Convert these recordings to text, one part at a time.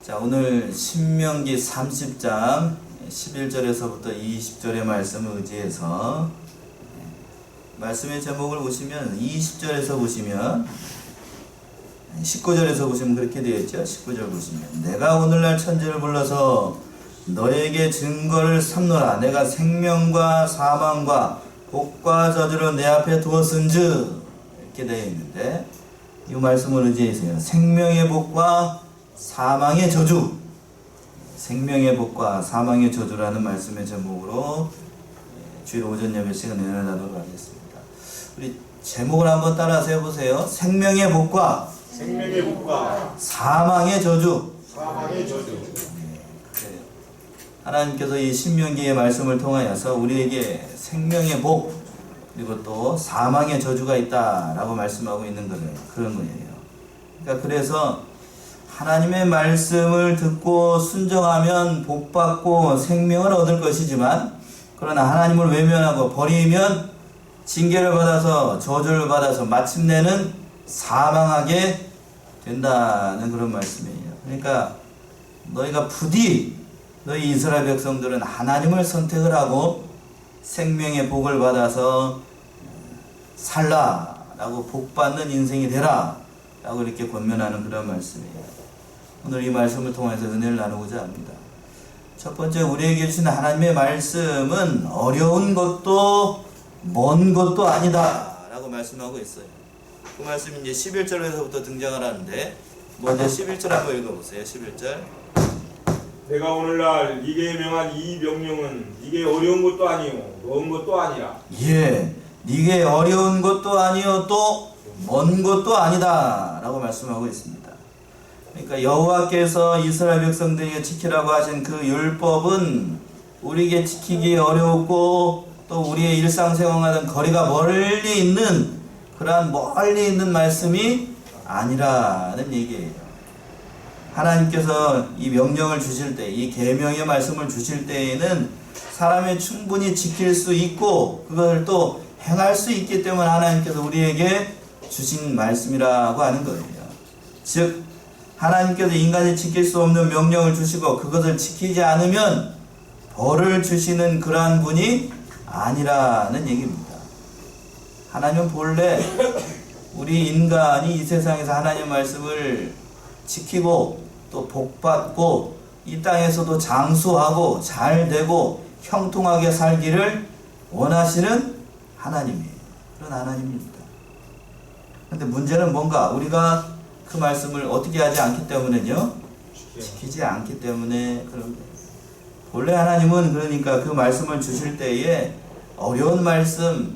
자, 오늘 신명기 30장 11절에서부터 20절의 말씀을 의지해서 말씀의 제목을 보시면 20절에서 보시면 19절에서 보시면 그렇게 되어 있죠. 19절 보시면 내가 오늘날 천지를 불러서 너에게 증거를 삼노라. 내가 생명과 사망과 복과 저주를 내 앞에 두었은즉, 이렇게 되어 있는데 이 말씀을 의지해서요. 생명의 복과 사망의 저주, 생명의 복과 사망의 저주라는 말씀의 제목으로 주일 오전 예배 시간에 나누도록 하겠습니다. 우리 제목을 한번 따라서 해보세요. 생명의 복과 사망의 저주. 하나님께서 이 신명기의 말씀을 통하여서 우리에게 생명의 복 그리고 또 사망의 저주가 있다라고 말씀하고 있는 거예요. 그런 거예요. 그러니까 그래서 하나님의 말씀을 듣고 순종하면 복받고 생명을 얻을 것이지만, 그러나 하나님을 외면하고 버리면 징계를 받아서 저주를 받아서 마침내는 사망하게 된다는 그런 말씀이에요. 그러니까 너희가 부디 너희 이스라엘 백성들은 하나님을 선택을 하고 생명의 복을 받아서 살라라고 복받는 인생이 되라 라고 이렇게 권면하는 그런 말씀이에요. 오늘 이 말씀을 통해서 은혜를 나누고자 합니다. 첫 번째, 우리에게 주신 하나님의 말씀은 어려운 것도 먼 것도 아니다 라고 말씀하고 있어요. 그 말씀이 이제 11절에서부터 등장을 하는데, 먼저 11절 한번 읽어보세요. 11절. 내가 오늘날 네게 명한 이 명령은 네게 어려운 것도 아니요 먼 것도 아니라. 예, 네게 어려운 것도 아니요 또 먼 것도 아니다 라고 말씀하고 있습니다. 그러니까 여호와께서 이스라엘 백성들에게 지키라고 하신 그 율법은 우리에게 지키기 어렵고 또 우리의 일상생활과는 거리가 멀리 있는 그러한 멀리 있는 말씀이 아니라는 얘기예요. 하나님께서 이 명령을 주실 때, 이 계명의 말씀을 주실 때에는 사람이 충분히 지킬 수 있고 그걸 또 행할 수 있기 때문에 하나님께서 우리에게 주신 말씀이라고 하는 거예요. 즉 하나님께서 인간이 지킬 수 없는 명령을 주시고 그것을 지키지 않으면 벌을 주시는 그러한 분이 아니라는 얘기입니다. 하나님은 본래 우리 인간이 이 세상에서 하나님의 말씀을 지키고 또 복받고 이 땅에서도 장수하고 잘되고 형통하게 살기를 원하시는 하나님이에요. 그런 하나님입니다. 그런데 문제는 뭔가 우리가 그 말씀을 어떻게 하지 않기 때문에요? 지키지 않기 때문에 그런 거예요. 본래 하나님은 그러니까 그 말씀을 주실 때에 어려운 말씀,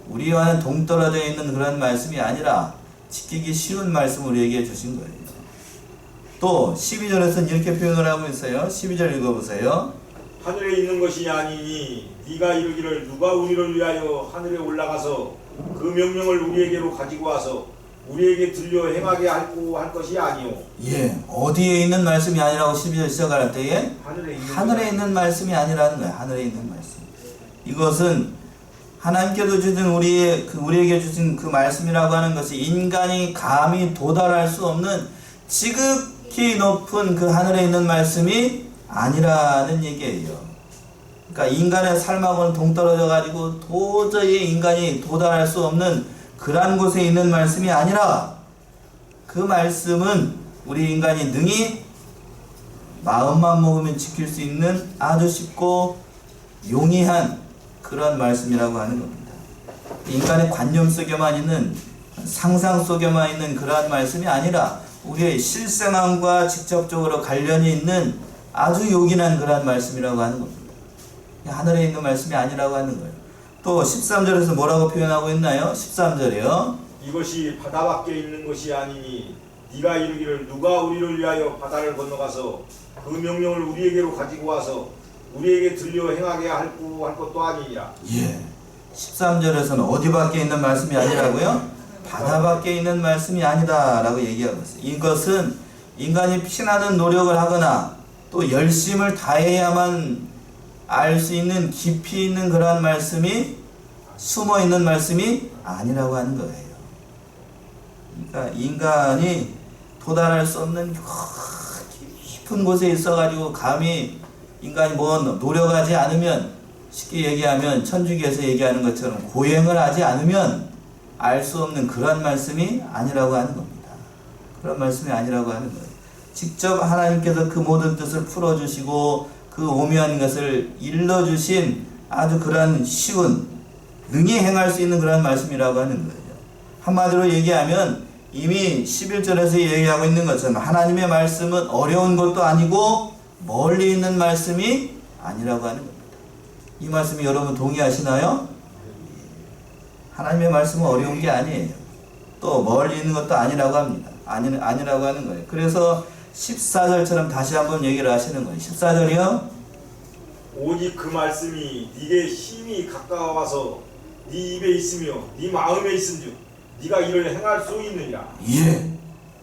우리와는 동떨어져 있는 그런 말씀이 아니라 지키기 쉬운 말씀을 우리에게 주신 거예요. 또 12절에서는 이렇게 표현을 하고 있어요. 12절 읽어보세요. 하늘에 있는 것이 아니니 네가 이르기를 누가 우리를 위하여 하늘에 올라가서 그 명령을 우리에게로 가지고 와서 우리에게 들려 행하게 할 것이 아니오. 예, 어디에 있는 말씀이 아니라고 12절 시작할 때에 하늘에 있는 말씀이 아니라는 거예요. 하늘에 있는 말씀. 이것은 하나님께서 주신 우리에게 주신 그 말씀이라고 하는 것이 인간이 감히 도달할 수 없는 지극히 높은 그 하늘에 있는 말씀이 아니라는 얘기예요. 그러니까 인간의 삶하고는 동떨어져 가지고 도저히 인간이 도달할 수 없는 그러한 곳에 있는 말씀이 아니라 그 말씀은 우리 인간이 능히 마음만 먹으면 지킬 수 있는 아주 쉽고 용이한 그런 말씀이라고 하는 겁니다. 인간의 관념 속에만 있는, 상상 속에만 있는 그러한 말씀이 아니라 우리의 실생활과 직접적으로 관련이 있는 아주 요긴한 그러한 말씀이라고 하는 겁니다. 하늘에 있는 말씀이 아니라고 하는 거예요. 또 13절에서 뭐라고 표현하고 있나요? 13절이요. 이것이 바다 밖에 있는 것이 아니니 네가 이르기를 누가 우리를 위하여 바다를 건너가서 그 명령을 우리에게로 가지고 와서 우리에게 들려 행하게 할 것도 아니냐. 예. 13절에서는 어디 밖에 있는 말씀이 아니라고요? 바다 밖에 있는 말씀이 아니다 라고 얘기하고 있어요. 이것은 인간이 피나는 노력을 하거나 또 열심을 다해야만 알 수 있는 깊이 있는 그러한 말씀이 숨어 있는 말씀이 아니라고 하는 거예요. 그러니까 인간이 도달할 수 없는 깊은 곳에 있어가지고 감히 인간이 뭐 노력하지 않으면, 쉽게 얘기하면 천주교에서 얘기하는 것처럼 고행을 하지 않으면 알 수 없는 그런 말씀이 아니라고 하는 겁니다. 그런 말씀이 아니라고 하는 거예요. 직접 하나님께서 그 모든 뜻을 풀어주시고 그 오묘한 것을 일러주신 아주 그런 쉬운, 능히 행할 수 있는 그런 말씀이라고 하는 거예요. 한마디로 얘기하면 이미 11절에서 얘기하고 있는 것처럼 하나님의 말씀은 어려운 것도 아니고 멀리 있는 말씀이 아니라고 하는 겁니다. 이 말씀이 여러분 동의하시나요? 하나님의 말씀은 어려운 게 아니에요. 또 멀리 있는 것도 아니라고 합니다. 아니라고 하는 거예요. 그래서 14절처럼 다시 한번 얘기를 하시는 거예요. 14절이요. 오직 그 말씀이 네게 힘이 가까워서 네 입에 있으며 네 마음에 있은즉 네가 이를 행할 수 있느니라. 예.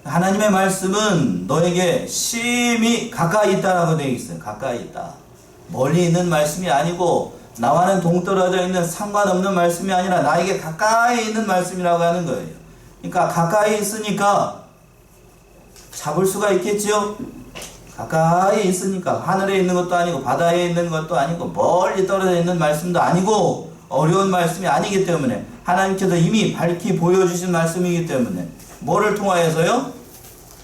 하나님의 말씀은 너에게 심히 가까이 있다라고 되어 있어요. 가까이 있다. 멀리 있는 말씀이 아니고 나와는 동떨어져 있는 상관없는 말씀이 아니라 나에게 가까이 있는 말씀이라고 하는 거예요. 그러니까 가까이 있으니까 잡을 수가 있겠죠? 가까이 있으니까 하늘에 있는 것도 아니고 바다에 있는 것도 아니고 멀리 떨어져 있는 말씀도 아니고 어려운 말씀이 아니기 때문에 하나님께서 이미 밝히 보여주신 말씀이기 때문에 뭐를 통하여서요?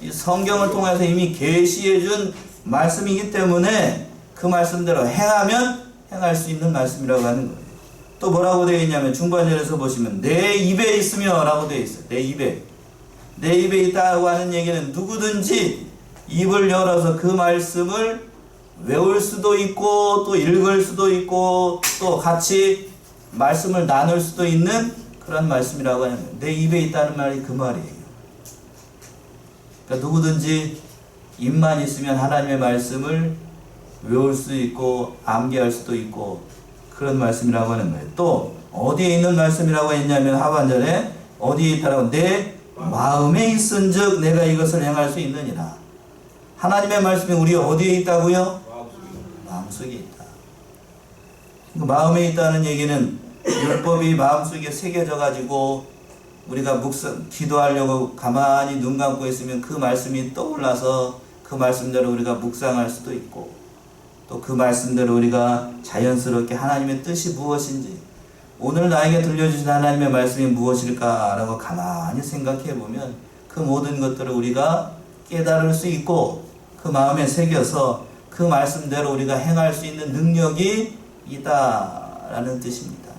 이 성경을 통해서 이미 계시해 준 말씀이기 때문에 그 말씀대로 행하면 행할 수 있는 말씀이라고 하는 거예요. 또 뭐라고 되어 있냐면 중반절에서 보시면 내 입에 있으며 라고 되어 있어요. 내 입에. 내 입에 있다고 하는 얘기는 누구든지 입을 열어서 그 말씀을 외울 수도 있고 또 읽을 수도 있고 또 같이 말씀을 나눌 수도 있는 그런 말씀이라고 하는 거예요. 내 입에 있다는 말이 그 말이에요. 그러니까 누구든지 입만 있으면 하나님의 말씀을 외울 수 있고 암기할 수도 있고 그런 말씀이라고 하는 거예요. 또 어디에 있는 말씀이라고 했냐면 하반절에 어디에 있다라고 내 마음에 있은즉 내가 이것을 행할 수 있느니라. 하나님의 말씀이 우리 어디에 있다고요? 마음속에 있다. 마음에 있다는 얘기는 율법이 마음속에 새겨져 가지고 우리가 기도하려고 가만히 눈 감고 있으면 그 말씀이 떠올라서 그 말씀대로 우리가 묵상할 수도 있고 또 그 말씀대로 우리가 자연스럽게 하나님의 뜻이 무엇인지 오늘 나에게 들려주신 하나님의 말씀이 무엇일까라고 가만히 생각해 보면 그 모든 것들을 우리가 깨달을 수 있고 그 마음에 새겨서 그 말씀대로 우리가 행할 수 있는 능력이 있다라는 뜻입니다.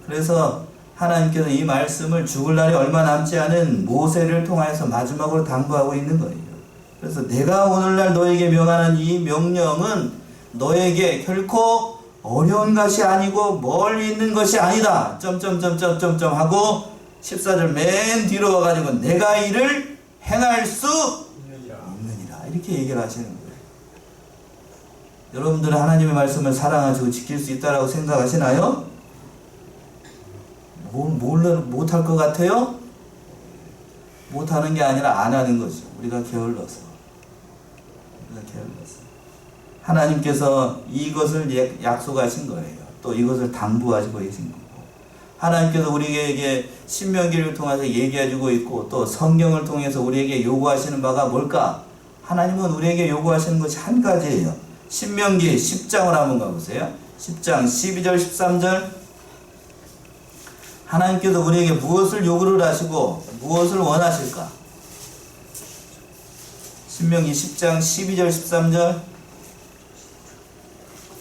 그래서 하나님께서 이 말씀을 죽을 날이 얼마 남지 않은 모세를 통하여서 마지막으로 당부하고 있는 거예요. 그래서 내가 오늘날 너에게 명하는 이 명령은 너에게 결코 어려운 것이 아니고 멀리 있는 것이 아니다. 점점점점점점 하고 14절 맨 뒤로 와가지고 내가 이를 행할 수 있느니라. 이렇게 얘기를 하시는 거예요. 여러분들은 하나님의 말씀을 사랑하시고 지킬 수 있다라고 생각하시나요? 못할 것 같아요? 못하는 게 아니라 안 하는 거죠. 우리가 게을러서. 하나님께서 이것을 약속하신 거예요. 또 이것을 당부하시고 계신 거고. 하나님께서 우리에게 신명기를 통해서 얘기해주고 있고 또 성경을 통해서 우리에게 요구하시는 바가 뭘까? 하나님은 우리에게 요구하시는 것이 한 가지예요. 신명기 10장을 한번 가보세요. 10장 12절 13절 하나님께서 우리에게 무엇을 요구를 하시고 무엇을 원하실까? 신명기 10장 12절 13절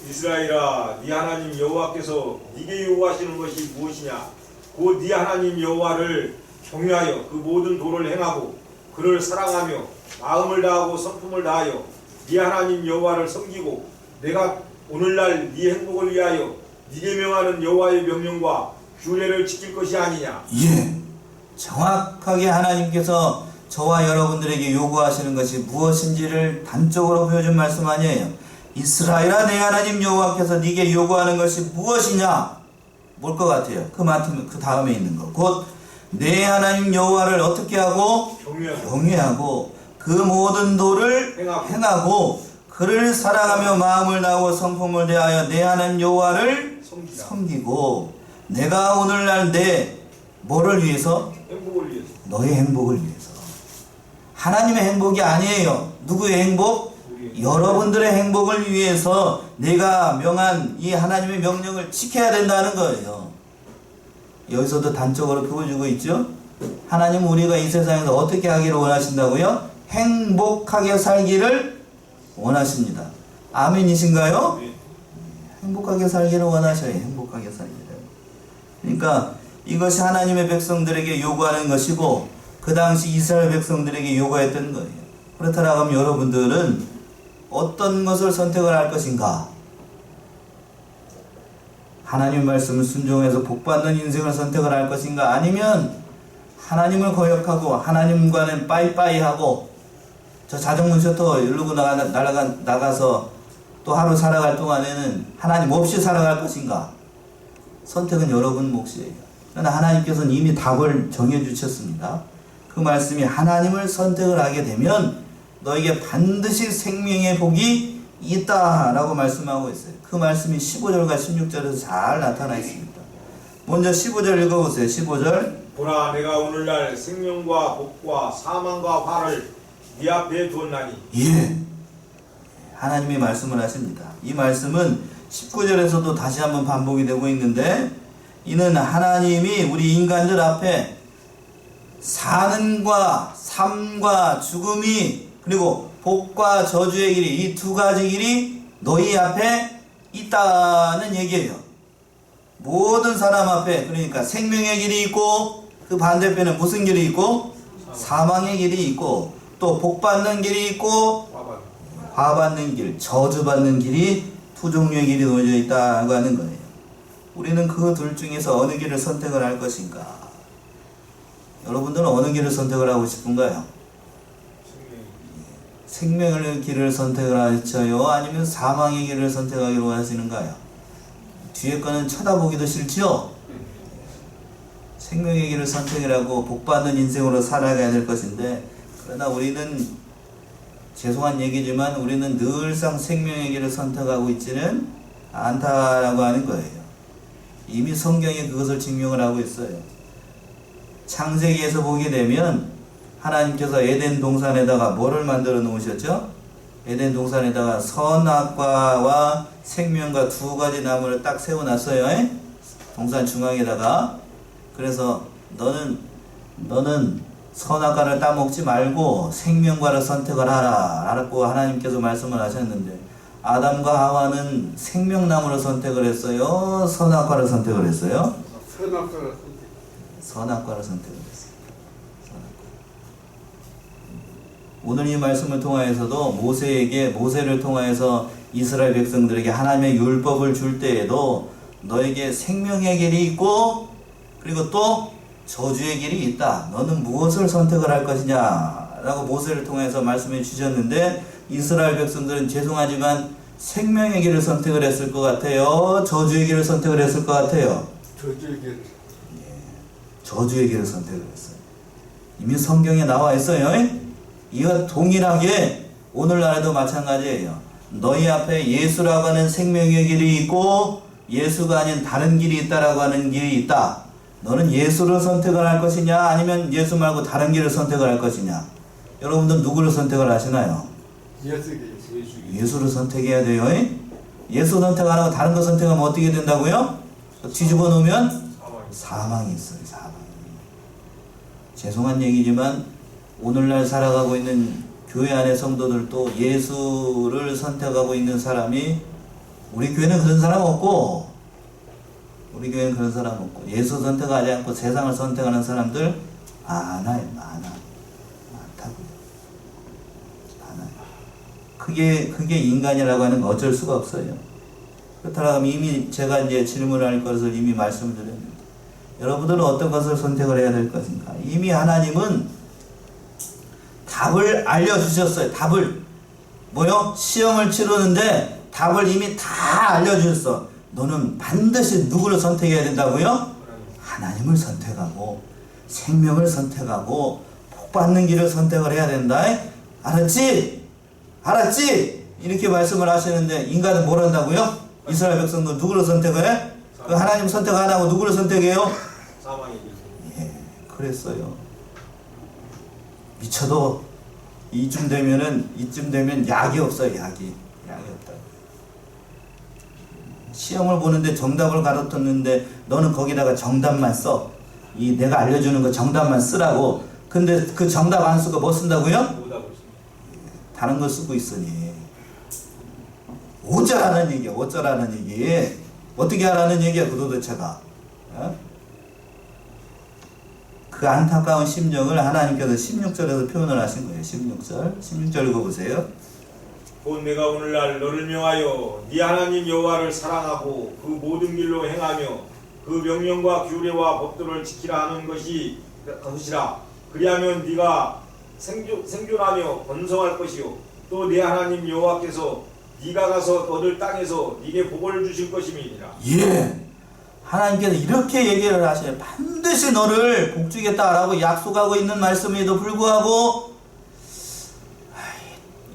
이스라엘아 네 하나님 여호와께서 네게 요구하시는 것이 무엇이냐? 곧 네 하나님 여호와를 경외하여 그 모든 도를 행하고 그를 사랑하며 마음을 다하고 성품을 다하여 네 하나님 여호와를 섬기고 내가 오늘날 네 행복을 위하여 네게 명하는 여호와의 명령과 규례를 지킬 것이 아니냐. 예, 정확하게 하나님께서 저와 여러분들에게 요구하시는 것이 무엇인지를 단적으로 보여준 말씀 아니에요. 이스라엘아 내 하나님 여호와께서 네게 요구하는 것이 무엇이냐? 뭘 것 같아요? 그 다음에 있는 거. 곧 내 하나님 여호와를 어떻게 하고? 경외하고 그 모든 도를 행하고 그를 사랑하며 마음을 다하고 성품을 대하여 내 하나님 여호와를 섬기고 내가 오늘날 내 뭐를 위해서? 행복을 위해서. 너의 행복을 위해서. 하나님의 행복이 아니에요. 누구의 행복? 여러분들의 행복을 위해서 내가 명한 이 하나님의 명령을 지켜야 된다는 거예요. 여기서도 단적으로 보여주고 있죠. 하나님은 우리가 이 세상에서 어떻게 하기를 원하신다고요? 행복하게 살기를 원하십니다. 아멘이신가요? 행복하게 살기를 원하셔요. 행복하게 살기를. 그러니까 이것이 하나님의 백성들에게 요구하는 것이고 그 당시 이스라엘 백성들에게 요구했던 거예요. 그렇다라고 하면 여러분들은 어떤 것을 선택을 할 것인가? 하나님의 말씀을 순종해서 복받는 인생을 선택을 할 것인가? 아니면 하나님을 거역하고 하나님과는 빠이빠이하고 저 자전거 셔터 이러고 나가서 또 하루 살아갈 동안에는 하나님 없이 살아갈 것인가? 선택은 여러분 몫이에요. 그러나 하나님께서는 이미 답을 정해 주셨습니다. 그 말씀이 하나님을 선택을 하게 되면 너에게 반드시 생명의 복이 있다라고 말씀하고 있어요. 그 말씀이 15절과 16절에서 잘 나타나 있습니다. 먼저 15절 읽어보세요. 15절. 보라, 내가 오늘날 생명과 복과 사망과 화를 네 앞에 두었나니. 예. 하나님이 말씀을 하십니다. 이 말씀은 19절에서도 다시 한번 반복이 되고 있는데 이는 하나님이 우리 인간들 앞에 사는과 삶과 죽음이 그리고 복과 저주의 길이 이 두 가지 길이 너희 앞에 있다는 얘기예요. 모든 사람 앞에 그러니까 생명의 길이 있고 그 반대편에 무슨 길이 있고 사망의 길이 있고 또 복받는 길이 있고 화받는 길, 저주받는 길이 두 종류의 길이 놓여져 있다고 하는 거예요. 우리는 그 둘 중에서 어느 길을 선택을 할 것인가? 여러분들은 어느 길을 선택을 하고 싶은가요? 생명의 길을 선택을 하셔요? 아니면 사망의 길을 선택하기로 하시는가요? 뒤에 거는 쳐다보기도 싫지요? 생명의 길을 선택이라고 복받는 인생으로 살아가야 될 것인데 그러나 우리는 죄송한 얘기지만 우리는 늘상 생명의 길을 선택하고 있지는 않다라고 하는 거예요. 이미 성경이 그것을 증명을 하고 있어요. 창세기에서 보게 되면 하나님께서 에덴 동산에다가 뭐를 만들어 놓으셨죠? 에덴 동산에다가 선악과와 생명과 두 가지 나무를 딱 세워놨어요. 동산 중앙에다가. 그래서 너는 선악과를 따먹지 말고 생명과를 선택을 하라 라고 하나님께서 말씀을 하셨는데 아담과 하와는 생명나무를 선택을 했어요? 선악과를 선택을 했어요? 선악과를 선택을 했어요. 오늘 이 말씀을 통하여서도 모세를 통하여서 이스라엘 백성들에게 하나님의 율법을 줄 때에도 너에게 생명의 길이 있고 그리고 또 저주의 길이 있다. 너는 무엇을 선택을 할 것이냐 라고 모세를 통해서 말씀해 주셨는데 이스라엘 백성들은 죄송하지만 생명의 길을 선택을 했을 것 같아요? 저주의 길을 선택을 했을 것 같아요? 저주의 길. 저주의 길을 선택을 했어요. 이미 성경에 나와 있어요. 이와 동일하게 오늘날에도 마찬가지예요. 너희 앞에 예수라고 하는 생명의 길이 있고 예수가 아닌 다른 길이 있다라고 하는 길이 있다. 너는 예수를 선택을 할 것이냐 아니면 예수 말고 다른 길을 선택을 할 것이냐? 여러분들 누구를 선택을 하시나요? 예수를 선택해야 돼요. 예수 선택 안 하고 다른 거 선택하면 어떻게 된다고요? 뒤집어 놓으면 사망이 있어요. 사망. 죄송한 얘기지만 오늘날 살아가고 있는 교회 안의 성도들도 예수를 선택하고 있는 사람이 우리 교회는 그런 사람 없고 예수 선택하지 않고 세상을 선택하는 사람들 많아요. 많다고요. 많아요. 그게 인간이라고 하는 건 어쩔 수가 없어요. 그렇다면 이미 제가 이제 질문할 것을 이미 말씀을 드렸는데 여러분들은 어떤 것을 선택을 해야 될 것인가? 이미 하나님은 답을 알려주셨어요. 답을. 뭐요? 시험을 치르는데 답을 이미 다 알려주셨어. 너는 반드시 누구를 선택해야 된다고요? 하나님을 선택하고 생명을 선택하고 복받는 길을 선택을 해야 된다. 알았지? 이렇게 말씀을 하시는데 인간은 뭘 한다고요? 이스라엘 백성들 누구를 선택해? 그 하나님 선택 안 하고 누구를 선택해요? 사망의 길. 예, 그랬어요. 미쳐도 이쯤 되면 약이 없어요. 약이 없다. 시험을 보는데 정답을 가르쳤는데 너는 거기다가 정답만 써. 이 내가 알려주는 거 정답만 쓰라고. 근데 그 정답 안 쓰고 뭐 쓴다고요? 오답을 씁니다. 다른 거 쓰고 있으니 어쩌라는 얘기야. 어쩌라는 얘기. 어떻게 하라는 얘기야. 그 도대체가. 어? 그 안타까운 심정을 하나님께서 16절에서 표현을 하신 거예요. 16절 읽어보세요. 곧 내가 오늘날 너를 명하여 네 하나님 여호와를 사랑하고 그 모든 길로 행하며 그 명령과 규례와 법도를 지키라 하는 것이라. 그리하면 네가 생존하며 번성할 것이요 또 네 하나님 여호와께서 네가 가서 얻을 땅에서 네게 복을 주실 것임이니라. 예. 하나님께서 이렇게 얘기를 하셔요. 반드시 너를 복 주겠다라고 약속하고 있는 말씀에도 불구하고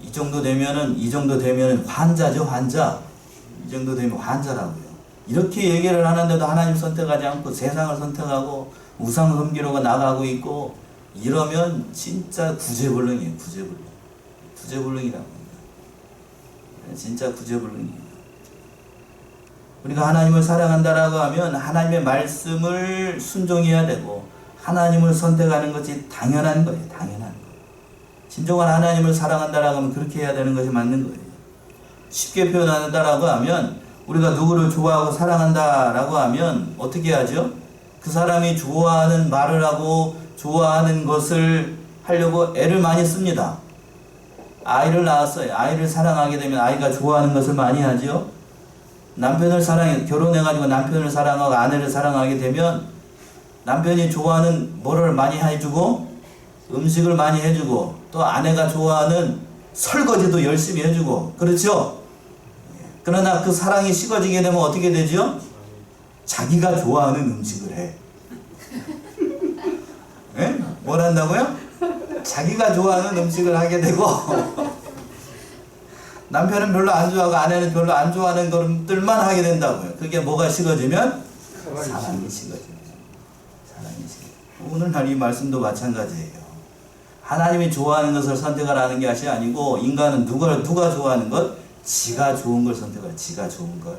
이 정도 되면은 환자죠. 환자. 이 정도 되면 환자라고요. 이렇게 얘기를 하는데도 하나님 선택하지 않고 세상을 선택하고 우상 섬기러가 나가고 있고 이러면 진짜 구제불능이에요. 구제불능이라고 합니다. 진짜 구제불능이에요. 우리가 하나님을 사랑한다라고 하면 하나님의 말씀을 순종해야 되고 하나님을 선택하는 것이 당연한 거예요. 당연한 거예요. 진정한 하나님을 사랑한다라고 하면 그렇게 해야 되는 것이 맞는 거예요. 쉽게 표현한다라고 하면 우리가 누구를 좋아하고 사랑한다라고 하면 어떻게 하죠? 그 사람이 좋아하는 말을 하고 좋아하는 것을 하려고 애를 많이 씁니다. 아이를 낳았어요. 아이를 사랑하게 되면 아이가 좋아하는 것을 많이 하죠. 남편을 결혼해가지고 남편을 사랑하고 아내를 사랑하게 되면 남편이 좋아하는 뭐를 많이 해주고 음식을 많이 해주고 또 아내가 좋아하는 설거지도 열심히 해주고 그렇죠? 그러나 그 사랑이 식어지게 되면 어떻게 되죠? 자기가 좋아하는 음식을 해. 예? 뭘 한다고요? 자기가 좋아하는 음식을 하게 되고 남편은 별로 안 좋아하고 아내는 별로 안 좋아하는 것들만 하게 된다고요. 그게 뭐가 식어지면? 사랑이 식어지면. 오늘날 이 말씀도 마찬가지예요. 하나님이 좋아하는 것을 선택하라는 것이 아니고 인간은 누가 좋아하는 것? 지가 좋은 걸 선택해요. 지가 좋은 걸.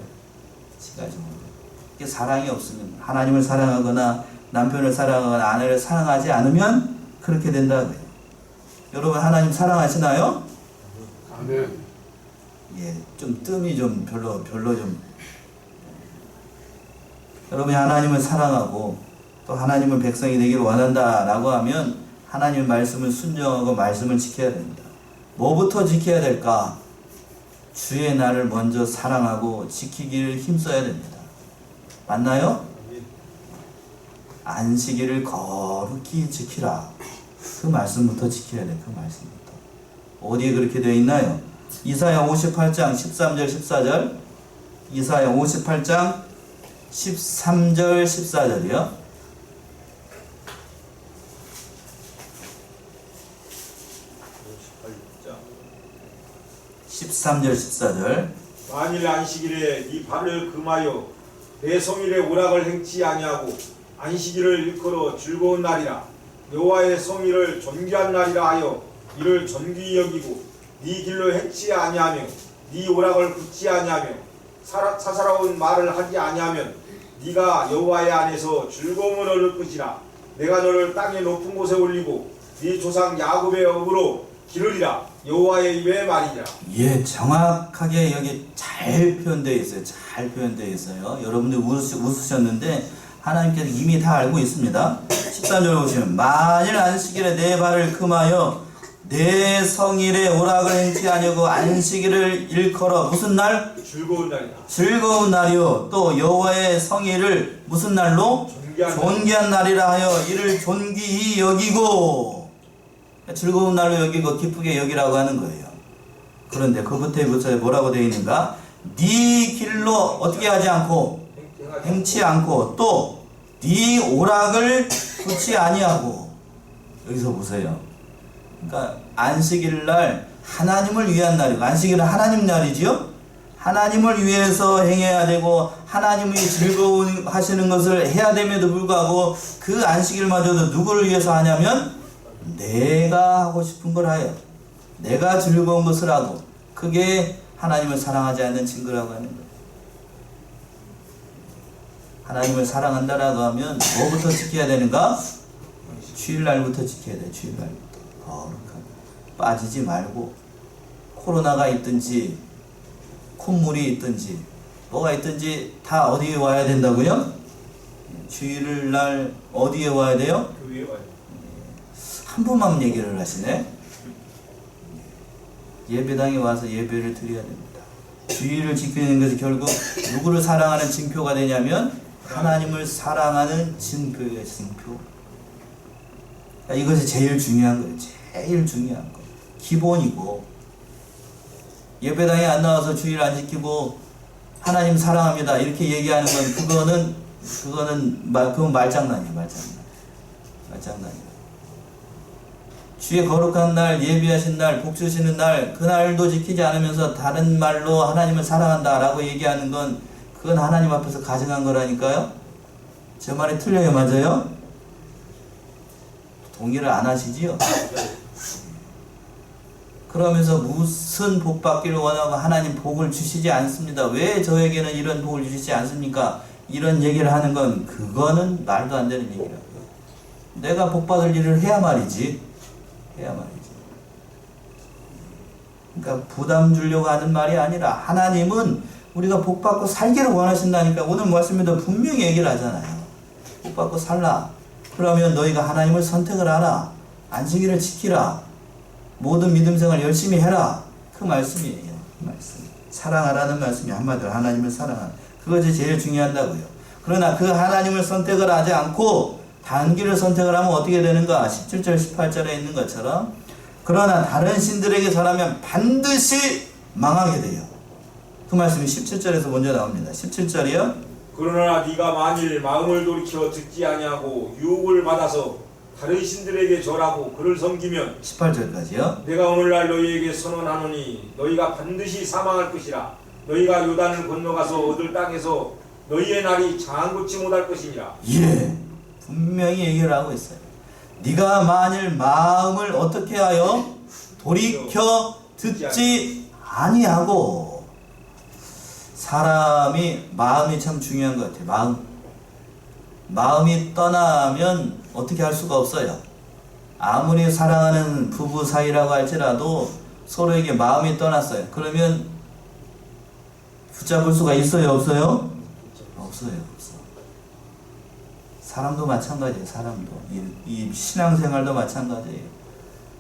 이게 사랑이 없으면 하나님을 사랑하거나 남편을 사랑하거나 아내를 사랑하지 않으면 그렇게 된다고요. 여러분 하나님 사랑하시나요? 아멘. 예, 좀 뜸이 좀 별로 좀. 여러분이 하나님을 사랑하고 또 하나님을 백성이 되기를 원한다라고 하면 하나님의 말씀을 순종하고 말씀을 지켜야 됩니다. 뭐부터 지켜야 될까? 주의 날을 먼저 사랑하고 지키기를 힘써야 됩니다. 맞나요? 안식일을 거룩히 지키라. 그 말씀부터 지켜야 돼. 그 말씀부터. 어디에 그렇게 되어 있나요? 이사야 58장 13절 14절. 이사야 58장 13절 14절이요. 13절 14절. 만일 안식일에 네 발을 금하여 내 성일에 오락을 행치 아니하고 안식일을 일컬어 즐거운 날이라 여호와의 성일을 존귀한 날이라 하여 이를 존귀히 여기고 네 길로 행치 아니하며 네 오락을 굳지 아니하며 사사로운 말을 하지 아니하면 네가 여호와의 안에서 즐거움을 얻을 것이라. 내가 너를 땅의 높은 곳에 올리고 네 조상 야곱의 업으로 기르리라. 여호와의 입의 말이니라. 예, 정확하게 여기 잘 표현되어 있어요. 잘 표현되어 있어요. 여러분들 웃으셨는데 하나님께서 이미 다 알고 있습니다. 13절 보시면 만일 안식일에 내 발을 금하여 내 성일에 오락을 행치 아니하고 안식일을 일컬어 무슨 날? 즐거운 날이다. 즐거운 날이요. 또 여호와의 성일을 무슨 날로? 존귀한 날이라 하여 이를 존귀히 여기고 즐거운 날로 여기고 기쁘게 여기라고 하는 거예요. 그런데 그 끝에 뭐라고 되어 있는가? 네 길로 어떻게 하지 않고 행치 않고 또 네 오락을 굳지 아니하고. 여기서 보세요. 그러니까 안식일 날 하나님을 위한 날이고 안식일은 하나님 날이지요. 하나님을 위해서 행해야 되고 하나님이 즐거운 하시는 것을 해야 됨에도 불구하고 그 안식일마저도 누구를 위해서 하냐면 내가 하고 싶은 걸 하여 내가 즐거운 것을 하고 그게 하나님을 사랑하지 않는 증거라고 하는 거예요. 하나님을 사랑한다라고 하면 뭐부터 지켜야 되는가? 주일날부터 지켜야 돼. 주일날부터 거룩하게 빠지지 말고 코로나가 있든지 콧물이 있든지 뭐가 있든지 다 어디에 와야 된다고요? 주일날 어디에 와야 돼요? 교회에 와요. 한 번만 얘기를 하시네. 예배당에 와서 예배를 드려야 됩니다. 주의를 지키는 것이 결국 누구를 사랑하는 징표가 되냐면 하나님을 사랑하는 징표예요. 징표. 이것이 제일 중요한 거예요. 제일 중요한 거. 기본이고 예배당에 안 나와서 주의를 안 지키고 하나님 사랑합니다 이렇게 얘기하는 건 그건 말장난이에요. 말장난이에요. 주의 거룩한 날, 예비하신 날, 복 주시는 날, 그날도 지키지 않으면서 다른 말로 하나님을 사랑한다 라고 얘기하는 건 그건 하나님 앞에서 가증한 거라니까요. 제 말이 틀려요? 맞아요? 동의를 안 하시지요? 그러면서 무슨 복 받기를 원하고 하나님 복을 주시지 않습니다. 왜 저에게는 이런 복을 주시지 않습니까? 이런 얘기를 하는 건 그거는 말도 안 되는 얘기라고요. 내가 복 받을 일을 해야 말이지. 그러니까 부담 주려고 하는 말이 아니라 하나님은 우리가 복 받고 살기를 원하신다니까. 오늘 말씀에도 분명히 얘기를 하잖아요. 복 받고 살라. 그러면 너희가 하나님을 선택을 하라. 안식일을 지키라. 모든 믿음 생활 열심히 해라. 그 말씀이에요. 그 말씀. 사랑하라는 말씀이 한마디로 하나님을 사랑하라. 그것이 제일 중요하다고요. 그러나 그 하나님을 선택을 하지 않고 다른 길을 선택을 하면 어떻게 되는가? 17절 18절에 있는 것처럼 그러나 다른 신들에게 절하면 반드시 망하게 돼요. 그 말씀이 17절에서 먼저 나옵니다. 17절이요. 그러나 네가 만일 마음을 돌이켜 듣지 아니하고 유혹을 받아서 다른 신들에게 절하고 그를 섬기면 18절까지요. 내가 오늘날 너희에게 선언하노니 너희가 반드시 사망할 것이라. 너희가 요단을 건너가서 얻을 땅에서 너희의 날이 장구치 못할 것이니라. 예, 분명히 얘기를 하고 있어요. 네가 만일 마음을 어떻게 하여 돌이켜 듣지 아니하고. 사람이 마음이 참 중요한 것 같아요. 마음이 떠나면 어떻게 할 수가 없어요. 아무리 사랑하는 부부 사이라고 할지라도 서로에게 마음이 떠났어요. 그러면 붙잡을 수가 있어요? 없어요? 없어요. 사람도 마찬가지예요. 사람도. 이 신앙생활도 마찬가지예요.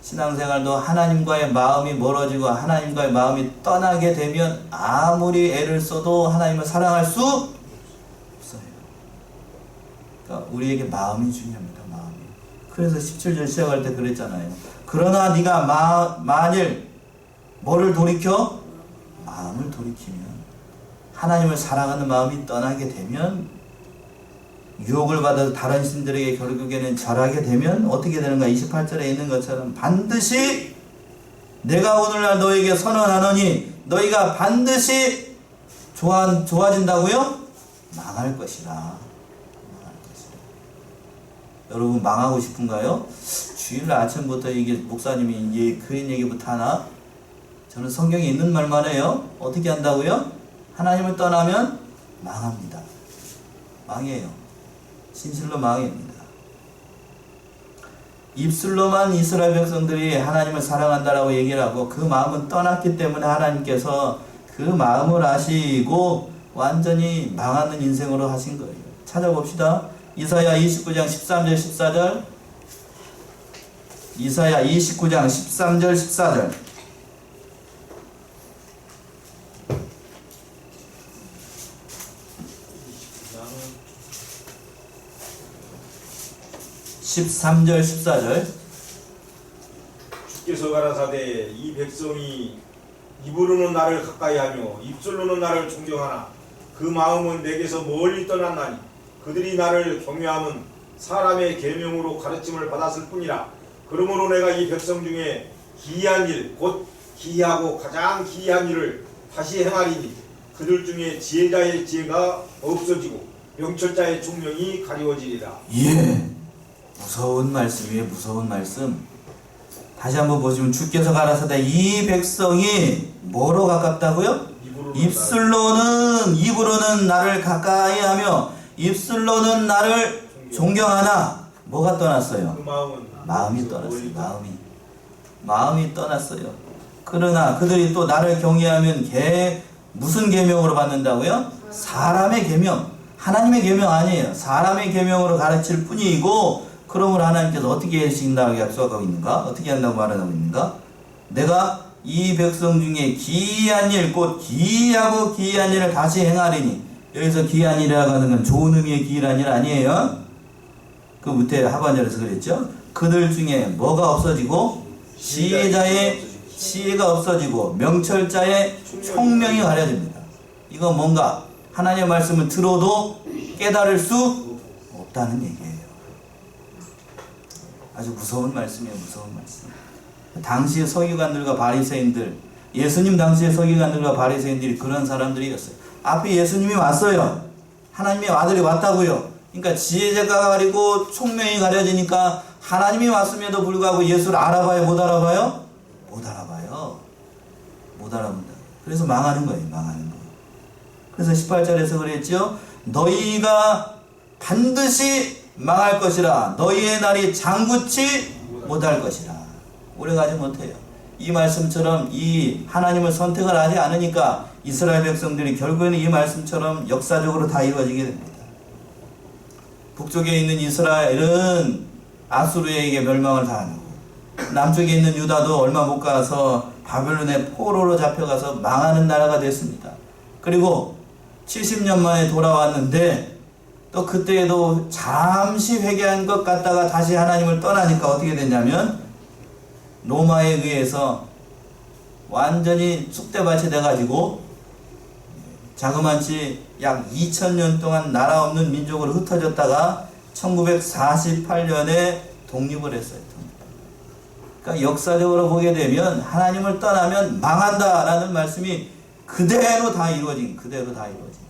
신앙생활도 하나님과의 마음이 멀어지고 하나님과의 마음이 떠나게 되면 아무리 애를 써도 하나님을 사랑할 수 없어요. 그러니까 우리에게 마음이 중요합니다. 마음이. 그래서 17절 시작할 때 그랬잖아요. 그러나 네가 만일 뭐를 돌이켜? 마음을 돌이키면, 하나님을 사랑하는 마음이 떠나게 되면, 유혹을 받아서 다른 신들에게 결국에는 절하게 되면 어떻게 되는가? 28절에 있는 것처럼 반드시 내가 오늘날 너에게 선언하노니 너희가 반드시 좋아진다고요? 망할 것이라. 여러분 망하고 싶은가요? 주일날 아침부터 이게 목사님이 이제 그런 얘기부터 하나? 저는 성경에 있는 말만 해요. 어떻게 한다고요? 하나님을 떠나면 망합니다. 망해요. 진실로 망입니다. 입술로만 이스라엘 백성들이 하나님을 사랑한다라고 얘기를 하고 그 마음은 떠났기 때문에 하나님께서 그 마음을 아시고 완전히 망하는 인생으로 하신 거예요. 찾아봅시다. 이사야 29장 13절 14절. 이사야 29장 13절 14절. 13절 14절. 주께서 가라사대 이 백성이 입으로는 나를 가까이하며 입술로는 나를 존경하나 그 마음은 내게서 멀리 떠났나니 그들이 나를 경외함은 사람의 계명으로 가르침을 받았을 뿐이라. 그러므로 내가 이 백성 중에 기이한 일, 곧 기이하고 가장 기이한 일을 다시 행하리니 그들 중에 지혜자의 지혜가 없어지고 명철자의 총명이 가리워지리라. 예, 무서운 말씀이에요. 무서운 말씀. 다시 한번 보시면 주께서 가라사대 이 백성이 뭐로 가깝다고요? 입으로는 나를 가까이 하며 입술로는 나를 존경하나 뭐가 떠났어요? 그 마음은 마음이 떠났어요. 마음이 떠났어요. 그러나 그들이 또 나를 경외하면 무슨 계명으로 받는다고요? 사람의 계명. 하나님의 계명 아니에요. 사람의 계명으로 가르칠 뿐이고, 그러므로 하나님께서 어떻게 하신다고 약속하고 있는가? 어떻게 한다고 말하고 있는가? 내가 이 백성 중에 기이한 일, 곧 기이하고 기이한 일을 다시 행하리니, 여기서 기이한 일이라고 하는 건 좋은 의미의 기이한 일 아니에요. 그 밑에 하반절에서 그랬죠. 그들 중에 뭐가 없어지고 지혜자의 지혜가 없어지고 명철자의 총명이 가려집니다. 이건 뭔가 하나님의 말씀을 들어도 깨달을 수 없다는 얘기예요. 아주 무서운 말씀이에요. 무서운 말씀. 당시의 서기관들과 바리새인들, 예수님 당시의 서기관들과 바리새인들이 그런 사람들이었어요. 앞에 예수님이 왔어요. 하나님의 아들이 왔다고요. 그러니까 지혜자가 가리고 총명이 가려지니까 하나님이 왔음에도 불구하고 예수를 알아봐요? 못 알아봐요? 못 알아봐요. 못 알아본다. 그래서 망하는 거예요. 망하는 거예요. 그래서 18절에서 그랬죠. 너희가 반드시 망할 것이라. 너희의 날이 장구치 못할 것이라. 오래가지 못해요. 이 말씀처럼 이 하나님을 선택을 하지 않으니까 이스라엘 백성들이 결국에는 이 말씀처럼 역사적으로 다 이루어지게 됩니다. 북쪽에 있는 이스라엘은 아수르에게 멸망을 당하고, 남쪽에 있는 유다도 얼마 못 가서 바벨론의 포로로 잡혀가서 망하는 나라가 됐습니다. 그리고 70년 만에 돌아왔는데 또 그때에도 잠시 회개한 것 같다가 다시 하나님을 떠나니까 어떻게 됐냐면 로마에 의해서 완전히 쑥대밭이 돼가지고 자그마치 약 2000년 동안 나라 없는 민족으로 흩어졌다가 1948년에 독립을 했어요. 그러니까 역사적으로 보게 되면 하나님을 떠나면 망한다라는 말씀이 그대로 다 이루어진, 그대로 다 이루어진.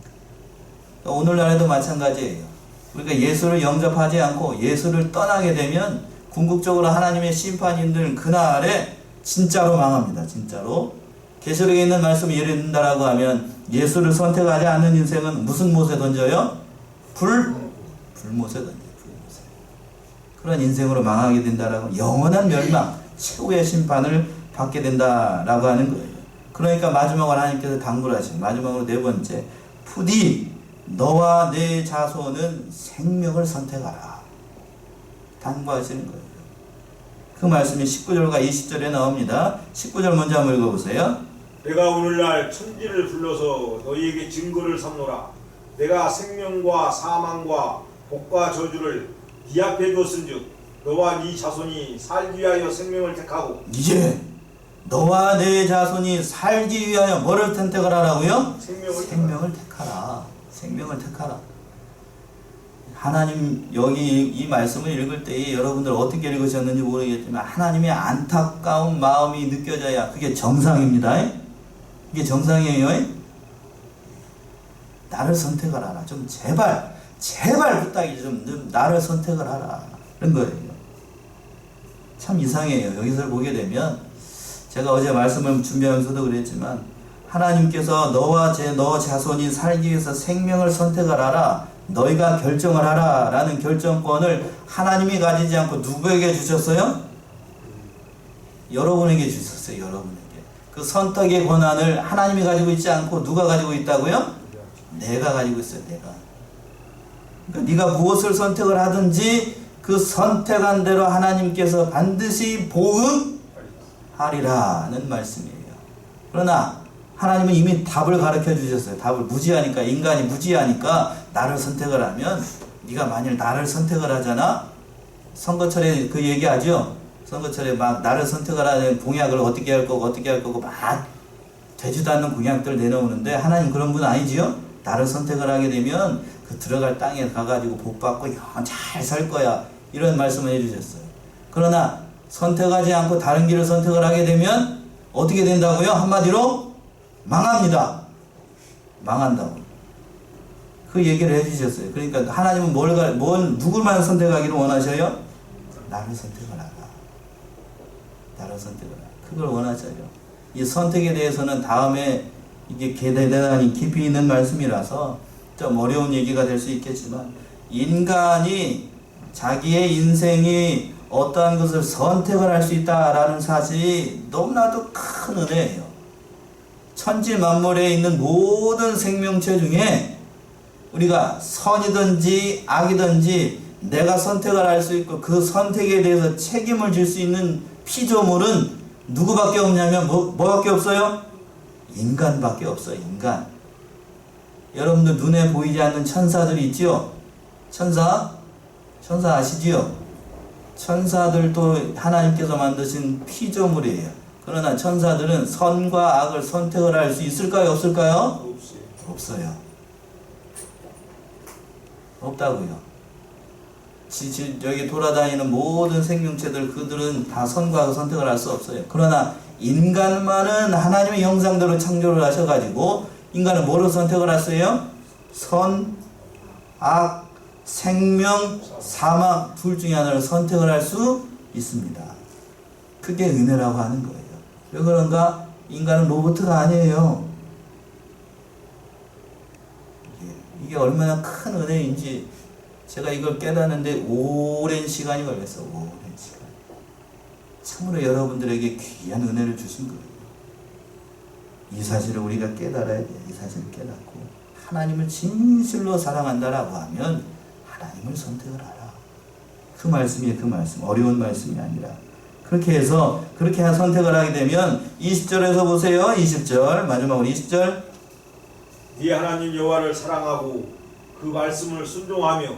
오늘날에도 마찬가지예요. 우리가 예수를 영접하지 않고 예수를 떠나게 되면 궁극적으로 하나님의 심판이 있는 그날에 진짜로 망합니다. 진짜로. 계시록에 있는 말씀을 예를 든다라고 하면 예수를 선택하지 않는 인생은 무슨 못에 던져요? 불못에 던져요. 불못에. 그런 인생으로 망하게 된다라고, 영원한 멸망, 최후의 심판을 받게 된다라고 하는 거예요. 그러니까 마지막으로 하나님께서 당부를 하시는, 마지막으로 네 번째, 부디 너와 내 자손은 생명을 선택하라. 당부하시는 거예요. 그 말씀이 19절과 20절에 나옵니다. 19절 먼저 한번 읽어보세요. 내가 오늘날 천지를 불러서 너희에게 증거를 삼노라. 내가 생명과 사망과 복과 저주를 네 앞에 뒀은즉 너와 네 자손이 살기 위하여 생명을 택하고. 이제 너와 내 자손이 살기 위하여 뭐를 선택을 하라고요? 생명을 택하라. 생명을 택하라. 하나님, 여기 이 말씀을 읽을 때에 여러분들 어떻게 읽으셨는지 모르겠지만 하나님의 안타까운 마음이 느껴져야 그게 정상입니다. 이게 정상이에요. 나를 선택을 하라. 좀 제발 부탁이 좀 나를 선택을 하라. 그런 거예요. 참 이상해요. 여기서 보게 되면 제가 어제 말씀을 준비하면서도 그랬지만 하나님께서 너와 너 자손이 살기 위해서 생명을 선택을 하라. 너희가 결정을 하라. 라는 결정권을 하나님이 가지지 않고 누구에게 주셨어요? 여러분에게 주셨어요. 여러분에게. 그 선택의 권한을 하나님이 가지고 있지 않고 누가 가지고 있다고요? 내가 가지고 있어요. 내가. 그러니까 네가 무엇을 선택을 하든지 그 선택한 대로 하나님께서 반드시 보응하리라는 말씀이에요. 그러나 하나님은 이미 답을 가르쳐 주셨어요. 답을 무지하니까, 인간이 무지하니까 나를 선택을 하면, 네가 만일 나를 선택을 하잖아, 선거철에 그 얘기하죠. 선거철에 막 나를 선택을 하는 공약을 어떻게 할 거고 막 되지도 않는 공약들 내놓는데 하나님 그런 분 아니지요? 나를 선택을 하게 되면 그 들어갈 땅에 가가지고 복 받고 잘 살 거야, 이런 말씀을 해주셨어요. 그러나 선택하지 않고 다른 길을 선택을 하게 되면 어떻게 된다고요? 한마디로 망합니다. 망한다고. 그 얘기를 해주셨어요. 그러니까 하나님은 누굴만 선택하기를 원하셔요? 나를 선택을 하라. 바른 선택을 하라. 그걸 원하잖아요. 이 선택에 대해서는 다음에 이게 대단히 깊이 있는 말씀이라서 좀 어려운 얘기가 될 수 있겠지만, 인간이 자기의 인생이 어떠한 것을 선택을 할 수 있다라는 사실이 너무나도 큰 은혜예요. 천지 만물에 있는 모든 생명체 중에 우리가 선이든지 악이든지 내가 선택을 할 수 있고 그 선택에 대해서 책임을 질 수 있는 피조물은 누구밖에 없냐면 뭐밖에 없어요? 인간밖에 없어요. 인간. 여러분들 눈에 보이지 않는 천사들이 있지요? 천사 아시지요? 천사들도 하나님께서 만드신 피조물이에요. 그러나 천사들은 선과 악을 선택을 할 수 있을까요? 없을까요? 없어요. 없다고요. 여기 돌아다니는 모든 생명체들, 그들은 다 선과 악을 선택을 할 수 없어요. 그러나 인간만은 하나님의 형상대로 창조를 하셔가지고 인간은 뭐로 선택을 했어요? 선, 악, 생명, 사망 둘 중에 하나를 선택을 할 수 있습니다. 그게 은혜라고 하는 거예요. 왜 그런가? 인간은 로봇가 아니에요. 이게 얼마나 큰 은혜인지 제가 이걸 깨닫는데 오랜 시간이 걸렸어요. 오랜 시간. 참으로 여러분들에게 귀한 은혜를 주신 거예요. 이 사실을 우리가 깨달아야 돼요. 이 사실을 깨닫고 하나님을 진실로 사랑한다라고 하면 하나님을 선택을 하라. 그 말씀이에요. 그 말씀. 어려운 말씀이 아니라. 그렇게 해서 그렇게 선택을 하게 되면 20절에서 보세요. 20절 마지막으로 20절. 네 하나님 여호와를 사랑하고 그 말씀을 순종하며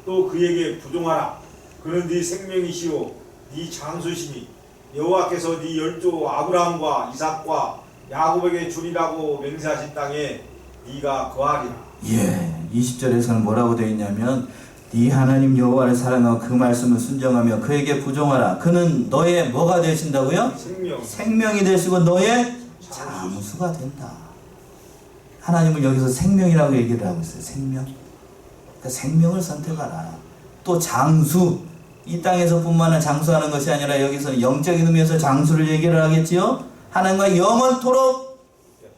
또 그에게 부종하라. 그는 네 생명이시요 네 장수시니 여호와께서 네 열조 아브라함과 이삭과 야곱에게 주리라고 맹세하신 땅에 네가 거하리라. 예, 20절에서는 뭐라고 되어 있냐면 네 하나님 여호와를 사랑하고 그 말씀을 순종하며 그에게 부종하라. 그는 너의 뭐가 되신다고요? 생명이 되시고 너의 장수가 된다. 하나님은 여기서 생명이라고 얘기를 하고 있어요. 생명. 그러니까 생명을 선택하라. 또 장수. 이 땅에서 뿐만 장수하는 것이 아니라 여기서는 영적인 의미에서 장수를 얘기를 하겠지요. 하나님과 영원토록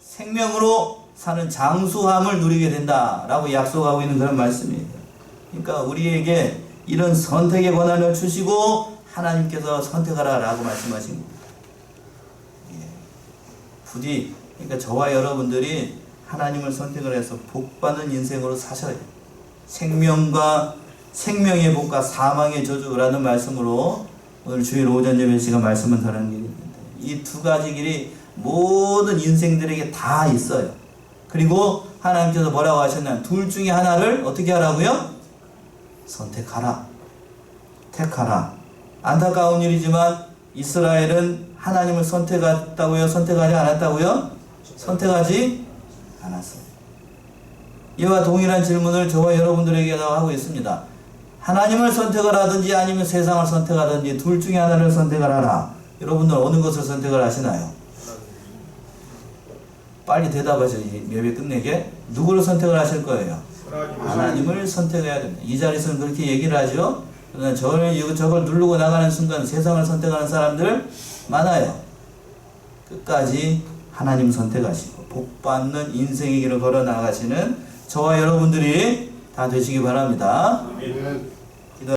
생명으로 사는 장수함을 누리게 된다라고 약속하고 있는 그런 말씀이에요. 그러니까 우리에게 이런 선택의 권한을 주시고 하나님께서 선택하라라고 말씀하신 겁니다. 예. 부디 그러니까 저와 여러분들이 하나님을 선택을 해서 복받는 인생으로 사셔야 돼요. 생명의 복과 사망의 저주라는 말씀으로 오늘 주일 오전 예배 시간 말씀을 전하는 게 있는데 이 두 가지 길이 모든 인생들에게 다 있어요. 그리고 하나님께서 뭐라고 하셨냐면 둘 중에 하나를 어떻게 하라고요? 선택하라. 택하라. 안타까운 일이지만 이스라엘은 하나님을 선택했다고요? 선택하지 않았다고요? 선택하지 않았어요. 이와 동일한 질문을 저와 여러분들에게 하고 있습니다. 하나님을 선택을 하든지 아니면 세상을 선택하든지 둘 중에 하나를 선택을 하라. 여러분들 어느 것을 선택을 하시나요? 빨리 대답하셔요. 예배 끝내게. 누구를 선택을 하실 거예요? 하나님을 선택해야 됩니다. 이 자리에서는 그렇게 얘기를 하죠. 그러나 저걸 누르고 나가는 순간 세상을 선택하는 사람들 많아요. 끝까지 하나님 선택하시고 복받는 인생의 길을 걸어 나가시는 저와 여러분들이 다 되시기 바랍니다. 아멘.